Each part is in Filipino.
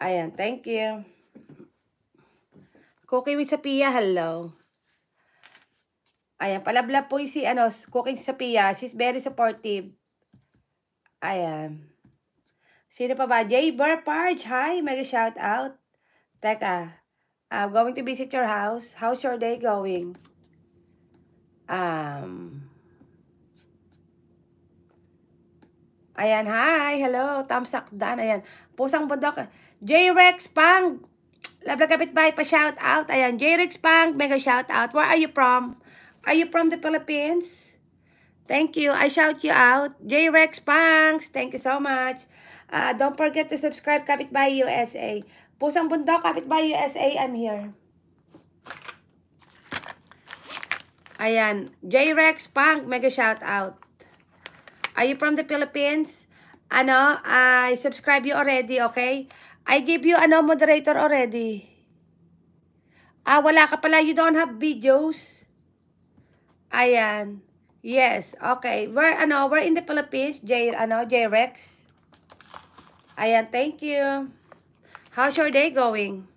Ayan, thank you. Cooking with Sophia, hello. Ayan, palablab po si, Cooking with Sophia. She's very supportive. Ayan. Sino pa ba? Jay Burparge, hi, mega shout out. Teka, I'm going to visit your house. How's your day going? Ayan, hi, hello, Tamsak Dan, ayan. Pusang bundok, J-Rex Pang, labla kapitbahay pa shout out, ayan, J-Rex Pang, mega shout out. Where are you from? Are you from the Philippines? Thank you, I shout you out. J-Rex Pangs, thank you so much. Don't forget to subscribe, Kapitbahay USA. Pusang bundok, Kapitbahay USA, I'm here. Ayan, J-Rex Pang, mega shout out. Are you from the Philippines? I subscribe you already, okay? I give you, moderator already. Wala ka pala, you don't have videos. Ayan. Yes, okay. We're in the Philippines, J-Rex. Ayan, thank you. How's your day going?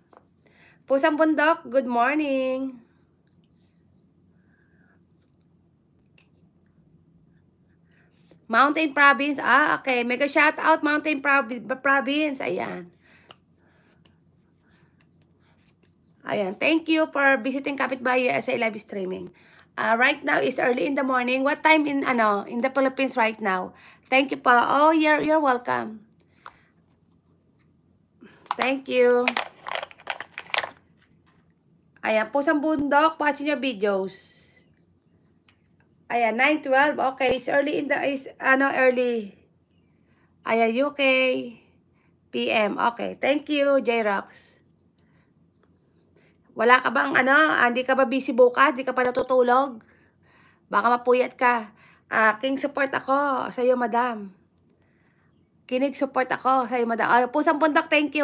Pusang bundok, good morning. Mountain Province. Okay. Mega shout out Mountain Province. Ayan. Ayan. Thank you for visiting Kapitbahay USA live streaming. Right now is early in the morning. What time in the Philippines right now? Thank you pa. Oh, you're welcome. Thank you. Ayan. Pusang bundok. Watching your videos. Ayan, 9:12. Okay, it's early early. Ayan, UK. PM. Okay, thank you, J-Rox. Wala ka bang hindi ka ba busy bukas? Hindi ka pa natutulog? Baka mapuyat ka. King support ako sa iyo, madam. Kinig support ako sa iyo, madam. Pusang bundok, thank you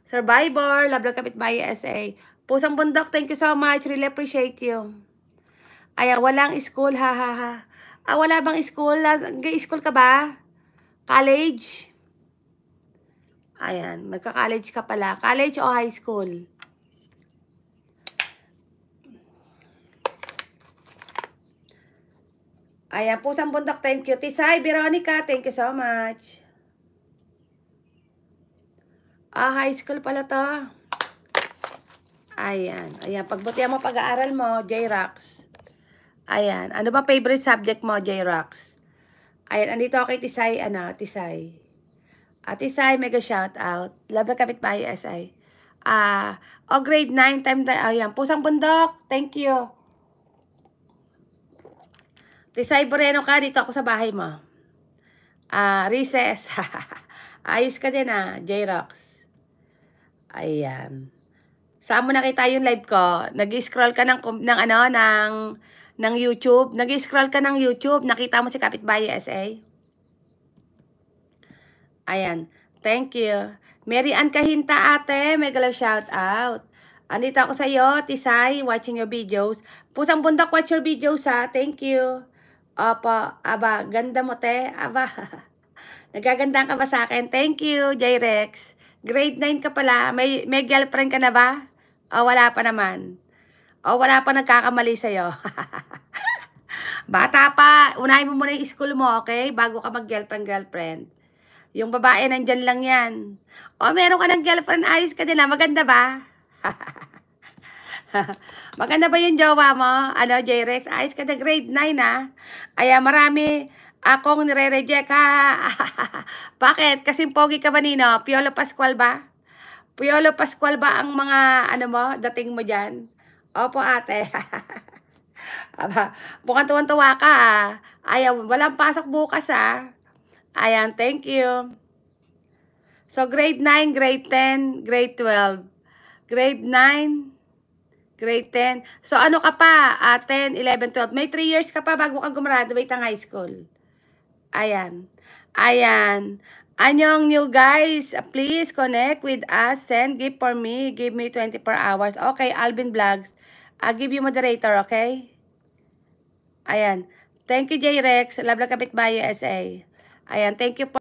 Survivor, love lang Kapitbahay SA. Pusang bundok, thank you so much. Really appreciate you. Ayan, walang school, ha. Wala bang school? Nag-school ka ba? College? Ayan, magka-college ka pala. College o high school? Ayan, pusang bundok, thank you. Tisay, Veronica, thank you so much. High school pala to. Ayan, pagbutihan mo pag-aaral mo, J-Rox. Ayan, ano ba favorite subject mo, J-Rox? Ayan, andito ako kay Tisay, Tisay. Tisay, mega shout out. Love na Kapitbahay SA. Grade 9, ayan, pusang bundok, thank you. Tisay Moreno ka, dito ako sa bahay mo. Recess. Ayos ka din J-Rox. Ayan. Saan mo nakita yung live ko? Nag-scroll ka ng YouTube. Nag-scroll ka ng YouTube. Nakita mo si Kapitbahay SA. Ayan. Thank you. Mary Ann Kahinta, ate. Mega love shout out. Andito ako sa iyo, Tisay, watching your videos. Pusang bundok, watch your videos Thank you. Opo. Aba, ganda mo te. Aba. Nagagandaan ka ba sa akin? Thank you, J-Rex. Grade 9 ka pala. May girlfriend ka na ba? Wala pa naman. Wala pa nagkakamali sa'yo. Bata pa. Unahin mo muna yung school mo, okay? Bago ka mag-girlfriend. Yung babae, nandyan lang yan. Meron ka ng girlfriend. Ayos ka din Maganda ba? Maganda ba yung jowa mo? J-Rex? Ayos ka na grade 9 marami akong nire-reject Bakit? Kasing pogi ka ba nino? Piolo Pascual ba? Piolo Pascual ba ang mga dating mo dyan? Opo ate. Mukhang tuwan-tuwa ka Ayan, walang pasok bukas Ayan, thank you. So grade 9, grade 10, grade 12. Grade 9, grade 10. So ano ka pa? 10, 11, 12. May 3 years ka pa bago ka gumraduate ng high school. Ayan. Anyong new guys, please connect with us. Send gift for me. Give me 24 hours. Okay, Alvin Vlogs. I'll give you moderator, okay? Ayan. Thank you, J-Rex. Love lang Kapitbahay SA. Ayan, thank you for